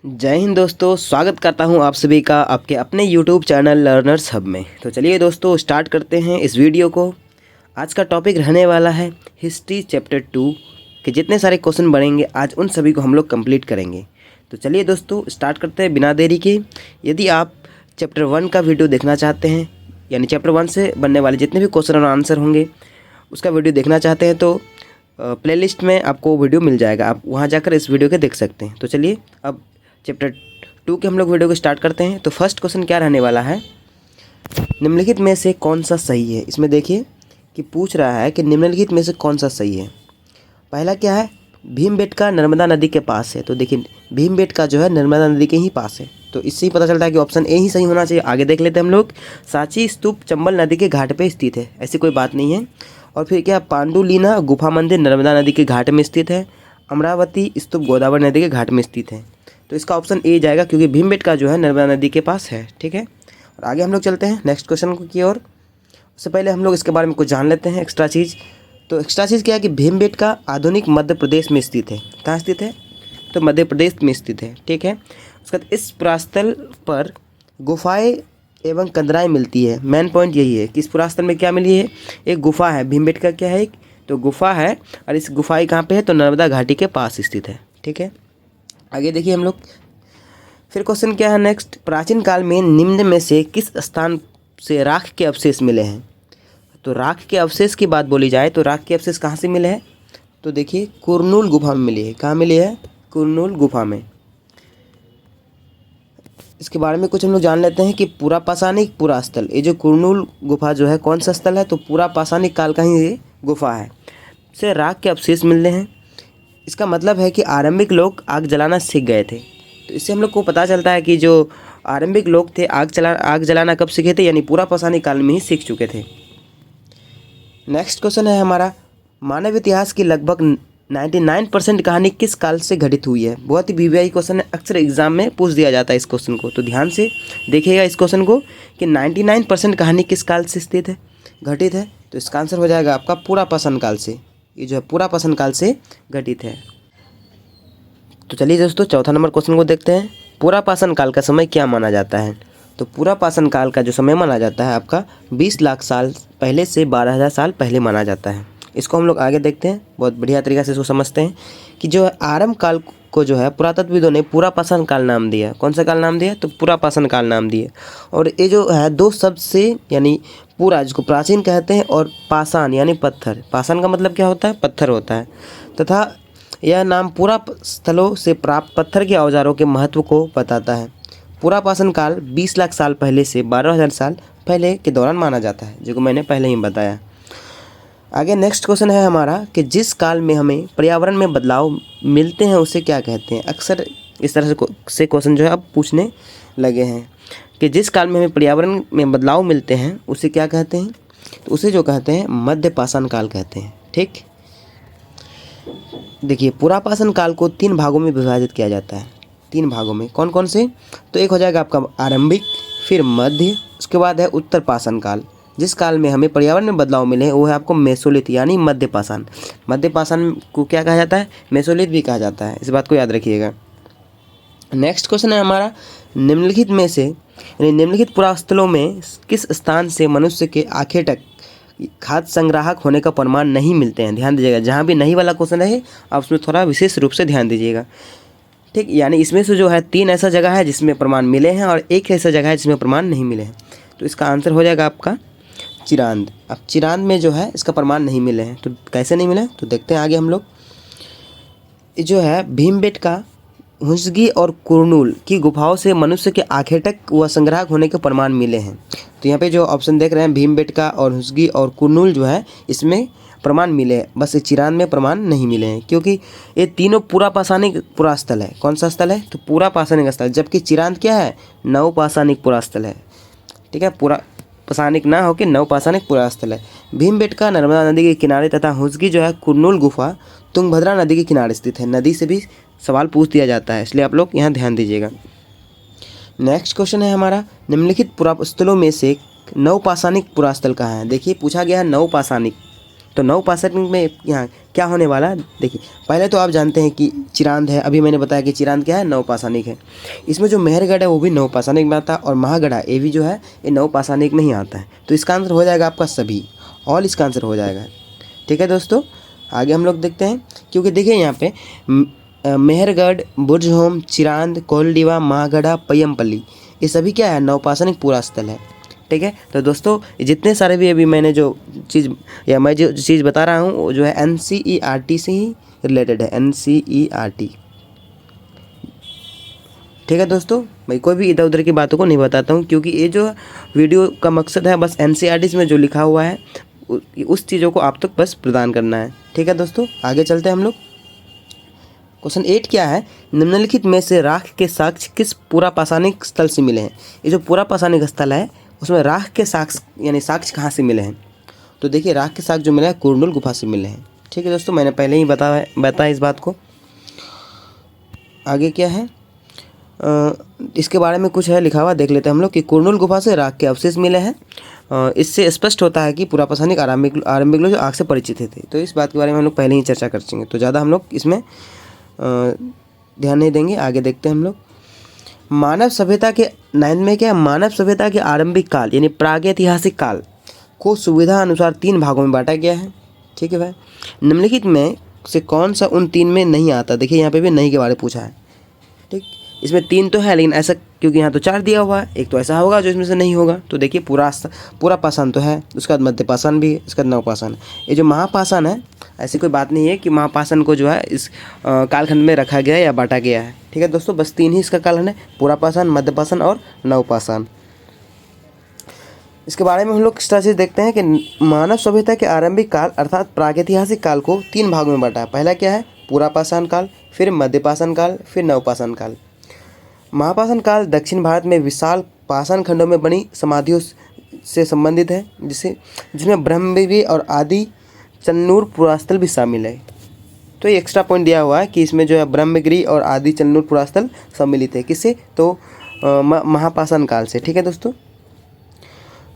जय हिंद दोस्तों, स्वागत करता हूं आप सभी का आपके अपने YouTube चैनल लर्नर्स हब में। तो चलिए दोस्तों स्टार्ट करते हैं इस वीडियो को। आज का टॉपिक रहने वाला है हिस्ट्री चैप्टर 2 के जितने सारे क्वेश्चन बनेंगे आज उन सभी को हम लोग कंप्लीट करेंगे। तो चलिए दोस्तों स्टार्ट करते हैं बिना देरी के। यदि आप चैप्टर 1 का वीडियो देखना चाहते हैं, यानी चैप्टर 1 से बनने वाले जितने भी क्वेश्चन और आंसर होंगे उसका वीडियो देखना चाहते हैं तो प्लेलिस्ट में आपको वीडियो मिल जाएगा, आप वहाँ जाकर इस वीडियो के देख सकते हैं। तो चलिए अब चैप्टर 2 के हम लोग वीडियो को स्टार्ट करते हैं। तो फर्स्ट क्वेश्चन क्या रहने वाला है, निम्नलिखित में से कौन सा सही है। इसमें देखिए कि पूछ रहा है कि निम्नलिखित में से कौन सा सही है। पहला क्या है, भीमबेटका नर्मदा नदी के पास है। तो देखिए भीमबेटका जो है नर्मदा नदी के ही पास है, तो इससे ही पता चलता है कि ऑप्शन ए ही सही होना चाहिए। आगे देख लेते हैं हम लोग। सांची स्तूप चंबल नदी के घाट पर स्थित है, ऐसी कोई बात नहीं है। और फिर क्या, पांडुलीना गुफा मंदिर नर्मदा नदी के घाट में स्थित है। अमरावती स्तूप गोदावरी नदी के घाट में स्थित है। तो इसका ऑप्शन ए जाएगा क्योंकि भीमबेटका जो है नर्मदा नदी के पास है। ठीक है, और आगे हम लोग चलते हैं नेक्स्ट क्वेश्चन की ओर। उससे पहले हम लोग इसके बारे में कुछ जान लेते हैं एक्स्ट्रा चीज़। तो एक्स्ट्रा चीज़ क्या है कि भीमबेटका आधुनिक मध्य प्रदेश में स्थित है। कहाँ स्थित है, तो मध्य प्रदेश में स्थित है। ठीक है, उसके बाद इस पुरास्थल पर गुफाएं एवं कंदराएँ मिलती है। मेन पॉइंट यही है कि इस पुरास्थल में क्या मिली है, एक गुफा है। भीमबेटका क्या है, एक तो गुफा है, और इस गुफाएं कहाँ पे है, तो नर्मदा घाटी के पास स्थित है। ठीक है, आगे देखिए हम लोग। फिर क्वेश्चन क्या है नेक्स्ट, प्राचीन काल में निम्न में से किस स्थान से राख के अवशेष मिले हैं। तो राख के अवशेष की बात बोली जाए तो राख के अवशेष कहाँ से मिले हैं, तो देखिए कुरनूल गुफा में मिली है। कहाँ मिली है, कुरनूल गुफा में। इसके बारे में कुछ हम लोग जान लेते हैं कि पूरा पाषाणिक पूरा स्थल, ये जो कुरनूल गुफा जो है कौन सा स्थल है, तो पूरा पाषाणिक काल का ही ये गुफा है। से राख के अवशेष मिलते हैं, इसका मतलब है कि आरंभिक लोग आग जलाना सीख गए थे। तो इससे हम लोग को पता चलता है कि जो आरंभिक लोग थे आग जलाना कब सीखे थे, यानी पूरा पाषाणिक काल में ही सीख चुके थे। नेक्स्ट क्वेश्चन है हमारा, मानव इतिहास की लगभग 99% कहानी किस काल से घटित हुई है। बहुत ही वीवीआई क्वेश्चन है, अक्सर एग्जाम में पूछ दिया जाता है इस क्वेश्चन को। तो ध्यान से देखिएगा इस क्वेश्चन को कि 99% कहानी किस काल से स्थित है, घटित है। तो इसका आंसर हो जाएगा आपका पूरा पाषाण काल से। ये जो है पूरा पाषाण काल से घटित है। तो चलिए दोस्तों चौथा नंबर क्वेश्चन को देखते हैं। पूरा पाषाण काल का समय क्या माना जाता है। तो पूरा पाषाण काल का जो समय माना जाता है आपका 20 लाख साल पहले से 12,000 साल पहले माना जाता है। इसको हम लोग आगे देखते हैं, बहुत बढ़िया तरीक़ा से इसको समझते हैं कि जो आरंभ काल को जो है पुरातत्वविदों ने पूरा पाषाण काल नाम दिया। कौन सा काल नाम दिया, तो पूरा पाषाण काल नाम दिया। और ये जो है दो शब्द से, यानी पूरा जिसको प्राचीन कहते हैं और पाषाण यानी पत्थर। पाषाण का मतलब क्या होता है, पत्थर होता है। तथा यह नाम पूरा स्थलों से प्राप्त पत्थर के औजारों के महत्व को बताता है। पूरा पाषाण काल 20 लाख साल पहले से 12,000 साल पहले के दौरान माना जाता है, जो मैंने पहले ही बताया। आगे नेक्स्ट क्वेश्चन है हमारा कि जिस काल में हमें पर्यावरण में बदलाव मिलते हैं उसे क्या कहते हैं। अक्सर इस तरह से क्वेश्चन जो है अब पूछने लगे हैं कि जिस काल में हमें पर्यावरण में बदलाव मिलते हैं उसे क्या कहते हैं, तो उसे जो कहते हैं मध्य पाषाण काल कहते हैं। ठीक, देखिए पूरा पाषाण काल को 3 भागों में विभाजित किया जाता है। 3 भागों में कौन कौन से, तो एक हो जाएगा आपका आरंभिक, फिर मध्य, उसके बाद है उत्तर पाषाण काल। जिस काल में हमें पर्यावरण में बदलाव मिले हैं वो है आपको मेसोलिथ यानी मध्य पाषाण। मध्य पाषाण को क्या कहा जाता है, मेसोलिथ भी कहा जाता है, इस बात को याद रखिएगा। नेक्स्ट क्वेश्चन है हमारा, निम्नलिखित में से यानी निम्नलिखित पुरास्थलों में किस स्थान से मनुष्य के आंखें तक खाद्य संग्राहक होने का प्रमाण नहीं मिलते हैं। ध्यान दीजिएगा, जहाँ भी नहीं वाला क्वेश्चन है आप उसमें थोड़ा विशेष रूप से ध्यान दीजिएगा। ठीक, यानी इसमें से जो है 3 ऐसा जगह है जिसमें प्रमाण मिले हैं और 1 ऐसा जगह है जिसमें प्रमाण नहीं मिले हैं। तो इसका आंसर हो जाएगा आपका चिरांद। अब चिरांद में जो है इसका प्रमाण नहीं मिले हैं, तो कैसे नहीं मिले, तो देखते हैं आगे हम लोग। जो है भीमबेटका, हुंसगी और कुरनूल की गुफाओं से मनुष्य के आंखें तक वह संग्राहक होने के प्रमाण मिले हैं। तो यहाँ पे जो ऑप्शन देख रहे हैं भीमबेटका और हुंसगी और कुरनूल जो है इसमें प्रमाण मिले हैं, बस ये चिरांद में प्रमाण नहीं मिले हैं क्योंकि ये तीनों पूरा पाषाणिक पुरा स्थल है। कौन सा स्थल है, तो पूरा पाषाणिक स्थल, जबकि चिरांद क्या है, नव पाषाणिक पुरा स्थल है। ठीक है, पूरा पाषाणिक ना होकर नव पाषाणिक पुरा स्थल है। भीमबेटका नर्मदा नदी के किनारे तथा हुंसगी जो है कुरनूल गुफा तुंगभद्रा नदी के किनारे स्थित है। नदी से भी सवाल पूछ दिया जाता है, इसलिए आप लोग यहाँ ध्यान दीजिएगा। नेक्स्ट क्वेश्चन है हमारा, निम्नलिखित पुरास्थलों में से नवपाषाणिक पुरास्थल कहाँ है। देखिए पूछा गया है नवपाषाणिक, तो नवपाषाणिक में यहाँ क्या होने वाला है देखिए। पहले तो आप जानते हैं कि चिरांद है, अभी मैंने बताया कि चिरांद क्या है, नवपाषाणिक है। इसमें जो मेहरगढ़ है वो भी नवपाषाणिक में आता है, और महागढ़ ये भी जो है ये नवपाषाणिक में ही आता है। तो इसका आंसर हो जाएगा आपका सभी, ऑल इसका आंसर हो जाएगा। ठीक है दोस्तों, आगे हम लोग देखते हैं। क्योंकि देखिए यहाँ पे मेहरगढ़, बुर्जहोम, चिरांद, कोलडीवा, महागढ़, पय्यमपल्ली ये सभी क्या है, नवपाषाणिक पुरा स्थल है। ठीक है, तो दोस्तों जितने सारे भी अभी मैंने जो चीज़ या मैं जो चीज़ बता रहा हूँ वो जो है NCERT से ही रिलेटेड है, NCERT। ठीक है दोस्तों, मैं कोई भी इधर उधर की बातों को नहीं बताता हूँ, क्योंकि ये जो वीडियो का मकसद है बस NCERT में जो लिखा हुआ है उस चीज़ों को आप तक बस प्रदान करना है। ठीक है दोस्तों, आगे चलते हैं हम लोग। क्वेश्चन 8 क्या है, निम्नलिखित में से राख के साक्ष्य किस पुरापाषाणिक स्थल से मिले हैं। ये जो पुरापाषाणिक स्थल है उसमें राख के साक्ष्य यानी साक्ष्य कहाँ से मिले हैं। तो देखिए राख के साक्ष्य जो मिला है कुरनूल गुफा से मिले हैं। ठीक है दोस्तों, मैंने पहले ही बताया इस बात को। आगे क्या है, इसके बारे में कुछ है लिखा हुआ, देख लेते हैं हम लोग कि कुरनूल गुफा से राख के अवशेष मिले हैं। इससे स्पष्ट होता है कि पुरापाषाणिक आरंभिक लोग जो आग से परिचित थे। तो इस बात के बारे में हम लोग पहले ही चर्चा कर चुके हैं, तो ज़्यादा हम लोग इसमें ध्यान नहीं देंगे। आगे देखते हैं हम लोग। मानव सभ्यता के 9 में क्या, मानव सभ्यता के आरंभिक काल यानी प्रागैतिहासिक काल को सुविधा अनुसार 3 भागों में बांटा गया है। ठीक है भाई, निम्नलिखित में से कौन सा उन 3 में नहीं आता। देखिए यहाँ पे भी नहीं के बारे में पूछा है। ठीक, इसमें 3 तो है, लेकिन ऐसा क्योंकि यहाँ तो 4 दिया हुआ है, एक तो ऐसा होगा जो इसमें से नहीं होगा। तो देखिए पुरापाषाण तो है, उसके बाद मध्यपाषाण भी है, उसके बाद नवपाषाण। ये जो महापाषाण है, ऐसी कोई बात नहीं है कि महापाषाण को जो है इस कालखंड में रखा गया है या बांटा गया है। ठीक है दोस्तों, बस 3 ही इसका कालखंड है, पुरापाषाण, मध्यपाषाण और नवपाषाण। इसके बारे में हम लोग इस तरह से देखते हैं कि मानव सभ्यता के आरंभिक काल अर्थात प्रागैतिहासिक काल को 3 भागों में बांटा है। पहला क्या है, पुरापाषाण काल, फिर मध्यपाषाण काल, फिर नवपाषाण काल। महापाषाण काल दक्षिण भारत में विशाल पाषाण खंडों में बनी समाधियों से संबंधित है, जिसमें ब्रह्मगिरि और आदि चन्नूर पुरास्थल भी शामिल है। तो ये एक्स्ट्रा पॉइंट दिया हुआ है कि इसमें जो है ब्रह्मगिरि और आदि चन्नूर पुरास्थल सम्मिलित है। किससे, तो महापाषाण काल से। ठीक है दोस्तों,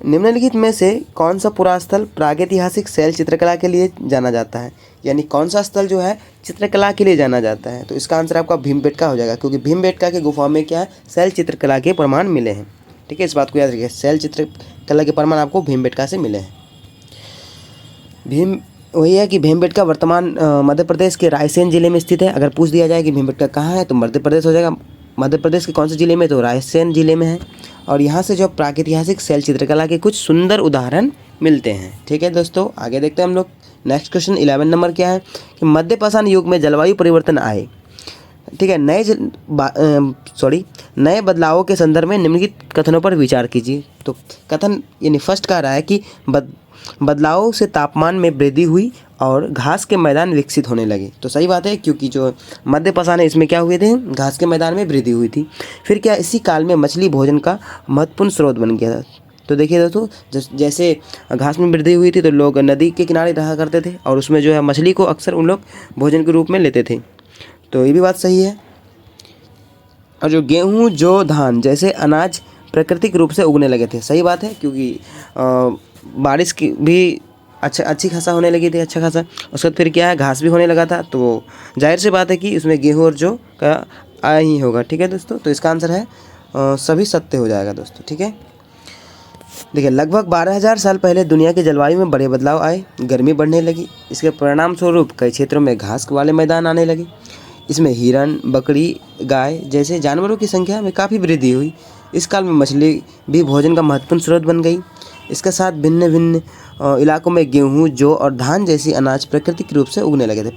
निम्नलिखित में से कौन सा पुरास्थल प्रागैतिहासिक शैल चित्रकला के लिए जाना जाता है, यानी कौन सा स्थल जो है चित्रकला के लिए जाना जाता है। तो इसका आंसर आपका भीमबेटका हो जाएगा, क्योंकि भीमबेटका के गुफा में क्या है, शैल चित्रकला के प्रमाण मिले हैं। ठीक है, इस बात को याद रखिए, शैल चित्रकला के प्रमाण आपको भीमबेटका से मिले हैं। वही है कि भीमबेटका वर्तमान मध्य प्रदेश के रायसेन जिले में स्थित है। अगर पूछ दिया जाए कि भीमबेटका कहाँ है तो मध्य प्रदेश हो जाएगा। मध्य प्रदेश के कौन से जिले में, तो रायसेन जिले में है। और यहाँ से जो प्रागैतिहासिक शैल चित्रकला के कुछ सुंदर उदाहरण मिलते हैं। ठीक है दोस्तों, आगे देखते हैं हम लोग। नेक्स्ट क्वेश्चन 11 नंबर क्या है कि मध्यपाषाण युग में जलवायु परिवर्तन आए। ठीक है, नए बदलावों के संदर्भ में निम्नलिखित कथनों पर विचार कीजिए। तो कथन यानी फर्स्ट कह रहा है कि बदलावों से तापमान में वृद्धि हुई और घास के मैदान विकसित होने लगे। तो सही बात है, क्योंकि जो मध्यपाषाण है इसमें क्या हुए थे, घास के मैदान में वृद्धि हुई थी। फिर क्या, इसी काल में मछली भोजन का महत्वपूर्ण स्रोत बन गया था। तो देखिए दोस्तों, जैसे घास में वृद्धि हुई थी तो लोग नदी के किनारे रहा करते थे और उसमें जो है मछली को अक्सर उन लोग भोजन के रूप में लेते थे। तो ये भी बात सही है। और जो गेहूँ, जौ, धान जैसे अनाज प्राकृतिक रूप से उगने लगे थे। सही बात है, क्योंकि बारिश की भी अच्छी खासा होने लगी थी, अच्छा खासा। उसके बाद फिर क्या है, घास भी होने लगा था। तो जाहिर सी बात है कि इसमें गेहूँ और जौ का आया ही होगा। ठीक है दोस्तों, तो इसका आंसर है सभी सत्य हो जाएगा दोस्तों। ठीक है, देखिए लगभग 12,000 साल पहले दुनिया की जलवायु में बड़े बदलाव आए, गर्मी बढ़ने लगी। इसके परिणाम स्वरूप कई क्षेत्रों में घास वाले मैदान आने लगे। इसमें हिरन, बकरी, गाय जैसे जानवरों की संख्या में काफ़ी वृद्धि हुई। इस काल में मछली भी भोजन का महत्वपूर्ण स्रोत बन गई। इसके साथ भिन्न भिन्न इलाकों में गेहूँ, जौ और धान जैसी अनाज प्राकृतिक रूप से उगने लगे थे।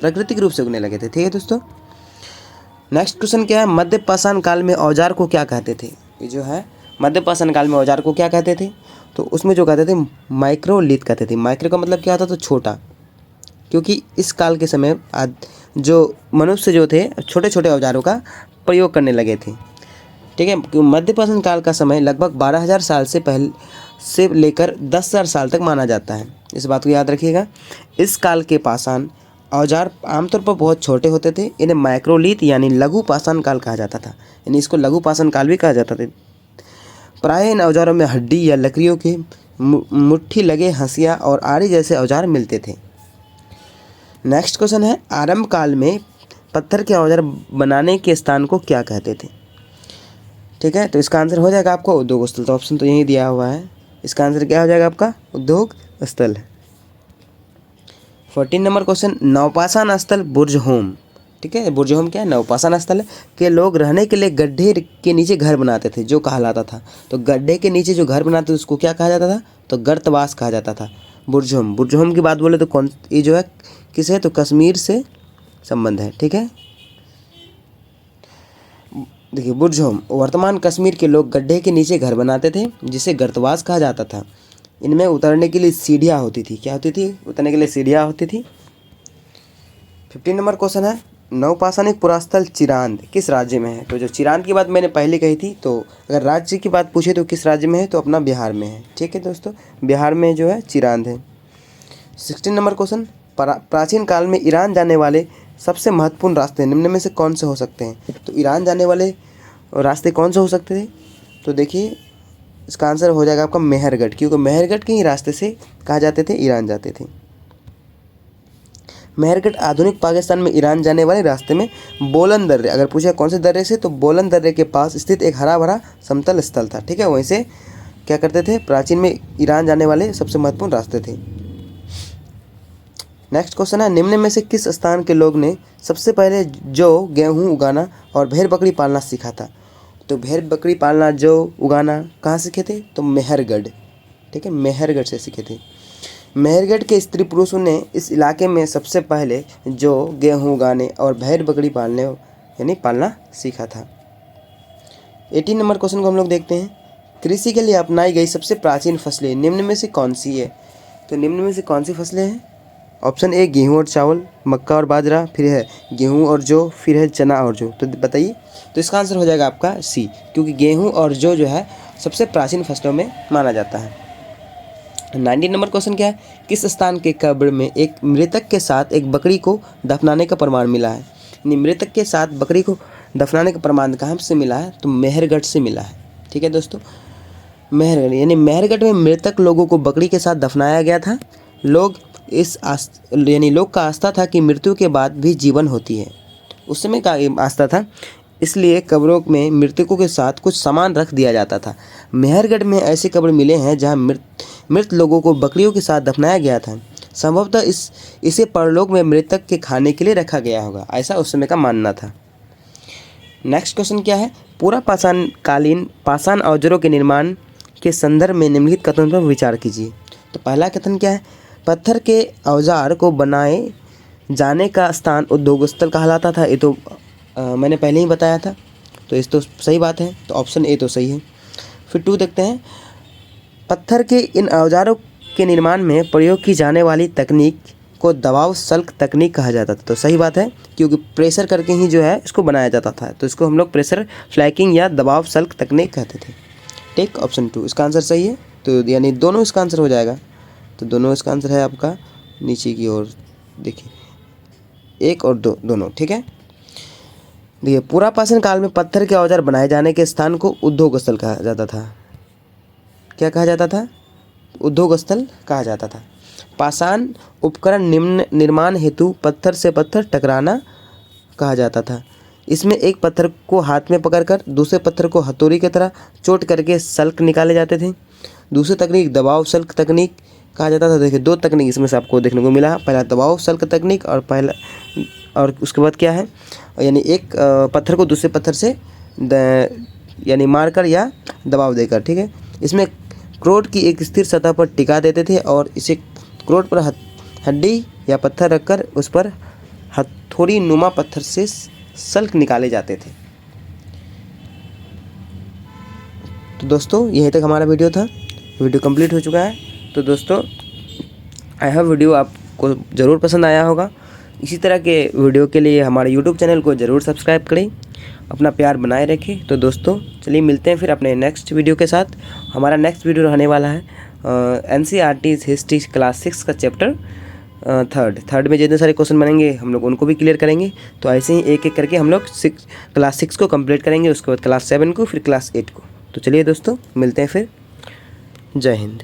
ठीक है दोस्तों, नेक्स्ट क्वेश्चन क्या है, मध्यपाषाण काल में औजार को क्या कहते थे। ये जो है मध्यपाषाण काल में औजार को क्या कहते थे, तो उसमें जो कहते थे माइक्रोलिथ कहते थे। माइक्रो का मतलब क्या होता, तो छोटा, क्योंकि इस काल के समय जो मनुष्य जो थे छोटे छोटे औजारों का प्रयोग करने लगे थे। ठीक है, मध्यपाषाण काल का समय लगभग 12,000 साल से पहले से लेकर 10,000 साल तक माना जाता है। इस बात को याद रखिएगा। इस काल के पाषाण औजार आमतौर पर बहुत छोटे होते थे। इन्हें माइक्रोलिथ यानी लघु पाषाण काल कहा जाता था, यानी इसको लघु पाषाण काल भी कहा जाता था। प्रायः इन औजारों में हड्डी या लकड़ियों के मुट्ठी लगे हंसिया और आरी जैसे औजार मिलते थे। नेक्स्ट क्वेश्चन है, आरंभ काल में पत्थर के औजार बनाने के स्थान को क्या कहते थे? ठीक है, तो इसका आंसर हो जाएगा आपको उद्योग स्थल। तो ऑप्शन तो यही दिया हुआ है, इसका आंसर क्या हो जाएगा आपका उद्योग स्थल। 14 नंबर क्वेश्चन, नवपाषाण स्थल बुर्जहोम। ठीक है, बुर्जहोम क्या है? नवपाषाण स्थल है कि लोग रहने के लिए गड्ढे के नीचे घर बनाते थे जो कहलाता था। तो गड्ढे के नीचे जो घर बनाते थे उसको क्या कहा जाता था? तो गर्तवास कहा जाता था। बुर्जहोम, बुर्जहोम की बात बोले तो कौन, ये जो है किस है? तो कश्मीर से संबंध है। ठीक है, देखिए बुर्जहोम, वर्तमान कश्मीर के लोग गड्ढे के नीचे घर बनाते थे जिसे गर्तवास कहा जाता था। इनमें उतरने के लिए सीढ़ियाँ होती थी। क्या होती थी? उतरने के लिए सीढ़ियाँ होती थी। 15 नंबर क्वेश्चन है, नवपाषाणिक पुरास्थल चिरांद किस राज्य में है? तो जो चिरांद की बात मैंने पहले कही थी, तो अगर राज्य की बात पूछे तो किस राज्य में है? तो अपना बिहार में है। ठीक है दोस्तों, बिहार में जो है चिरांद है। 16 नंबर क्वेश्चन, प्राचीन काल में ईरान जाने वाले सबसे महत्वपूर्ण रास्ते निम्न में से कौन से हो सकते हैं? तो ईरान जाने वाले रास्ते कौन से हो सकते थे? तो देखिए इसका आंसर हो जाएगा आपका मेहरगढ़, क्योंकि मेहरगढ़ के ही रास्ते से कहा जाते थे ईरान जाते थे। मेहरगढ़ आधुनिक पाकिस्तान में ईरान जाने वाले रास्ते में बोलन दर्रे, अगर पूछा कौन से दर्रे से, तो बोलन दर्रे के पास स्थित एक हरा भरा समतल स्थल था। ठीक है, वहीं से क्या करते थे? प्राचीन में ईरान जाने वाले सबसे महत्वपूर्ण रास्ते थे। नेक्स्ट क्वेश्चन है, निम्न में से किस स्थान के लोग ने सबसे पहले जो गेहूँ उगाना और भेड़ बकरी पालना सीखा था? तो भेड़ बकरी पालना जो उगाना कहाँ सीखे थे? तो मेहरगढ़। ठीक है, मेहरगढ़ से सीखे थे। मेहरगढ़ के स्त्री पुरुषों ने इस इलाके में सबसे पहले जो गेहूँ उगाने और भेड़ बकरी पालने यानी पालना सीखा था। 18 नंबर क्वेश्चन को हम लोग देखते हैं, कृषि के लिए अपनाई गई सबसे प्राचीन फसलें निम्न में से कौन सी है? तो निम्न में से कौन सी फसलें हैं? ऑप्शन ए गेहूँ और चावल, मक्का और बाजरा, फिर है गेहूँ और जौ, फिर है चना और जौ। तो बताइए, तो इसका आंसर हो जाएगा आपका सी, क्योंकि गेहूँ और जौ जो है सबसे प्राचीन फसलों में माना जाता है। 19 नंबर क्वेश्चन क्या है, किस स्थान के कब्र में एक मृतक के साथ एक बकरी को दफनाने का प्रमाण मिला है? यानी मृतक के साथ बकरी को दफनाने का प्रमाण कहाँ से मिला है? तो मेहरगढ़ से मिला है। ठीक है दोस्तों, मेहरगढ़ यानी मेहरगढ़ में मृतक लोगों को बकरी के साथ दफनाया गया था। लोग का आस्था था कि मृत्यु के बाद भी जीवन होती है। उस समय का आस्था था, इसलिए कब्रों में मृतकों के साथ कुछ सामान रख दिया जाता था। मेहरगढ़ में ऐसे कब्र मिले हैं जहां मृत लोगों को बकरियों के साथ दफनाया गया था। संभवतः इसे परलोक में मृतक के खाने के लिए रखा गया होगा, ऐसा उस समय का मानना था। नेक्स्ट क्वेश्चन क्या है, पूरा पाषाणकालीन पाषाण औजारों के निर्माण के संदर्भ में निम्नलिखित कथनों पर विचार कीजिए। तो पहला कथन क्या है, पत्थर के औजार को बनाए जाने का स्थान उद्योग स्थल कहलाता था। ये तो मैंने पहले ही बताया था, तो इस तो सही बात है, तो ऑप्शन ए तो सही है। फिर 2 देखते हैं, पत्थर के इन औजारों के निर्माण में प्रयोग की जाने वाली तकनीक को दबाव सल्क तकनीक कहा जाता था। तो सही बात है, क्योंकि प्रेशर करके ही जो है इसको बनाया जाता था, तो इसको हम लोग प्रेशर फ्लैकिंग या दबाव सल्क तकनीक कहते थे। ठीक, ऑप्शन 2 इसका आंसर सही है। तो यानी दोनों इसका आंसर हो जाएगा। तो दोनों इसका आंसर है आपका नीचे की ओर, देखिए 1 और 2 दोनों। ठीक है, देखिए पूरा पाषाण काल में पत्थर के औजार बनाए जाने के स्थान को उद्योग स्थल कहा जाता था। क्या कहा जाता था? उद्योग स्थल कहा जाता था। पाषाण उपकरण निर्माण हेतु पत्थर से पत्थर टकराना कहा जाता था। इसमें एक पत्थर को हाथ में पकड़कर दूसरे पत्थर को हथौड़ी की तरह चोट करके सल्क निकाले जाते थे। दूसरी तकनीक दबाव सल्क तकनीक कहा जाता था। देखिए 2 तकनीक इसमें से आपको देखने को मिला, पहला दबाव सल्क तकनीक और उसके बाद क्या है, यानी एक पत्थर को दूसरे पत्थर से यानी मारकर या दबाव देकर। ठीक है, इसमें क्रोट की एक स्थिर सतह पर टिका देते थे और इसे क्रोट पर हड्डी या पत्थर रखकर उस पर हथौड़ी नुमा पत्थर से सल्क निकाले जाते थे। तो दोस्तों यहीं तक हमारा वीडियो था, वीडियो कंप्लीट हो चुका है। तो दोस्तों आई होप वीडियो आपको ज़रूर पसंद आया होगा। इसी तरह के वीडियो के लिए हमारे यूट्यूब चैनल को ज़रूर सब्सक्राइब करें, अपना प्यार बनाए रखें। तो दोस्तों चलिए मिलते हैं फिर अपने नेक्स्ट वीडियो के साथ। हमारा नेक्स्ट वीडियो रहने वाला है NCERT हिस्ट्री क्लास 6 का चैप्टर थर्ड में जितने सारे क्वेश्चन बनेंगे हम लोग उनको भी क्लियर करेंगे। तो ऐसे ही एक एक करके हम लोग क्लास 6 को कंप्लीट करेंगे, उसके बाद क्लास 7 को, फिर क्लास 8 को। तो चलिए दोस्तों मिलते हैं फिर। जय हिंद।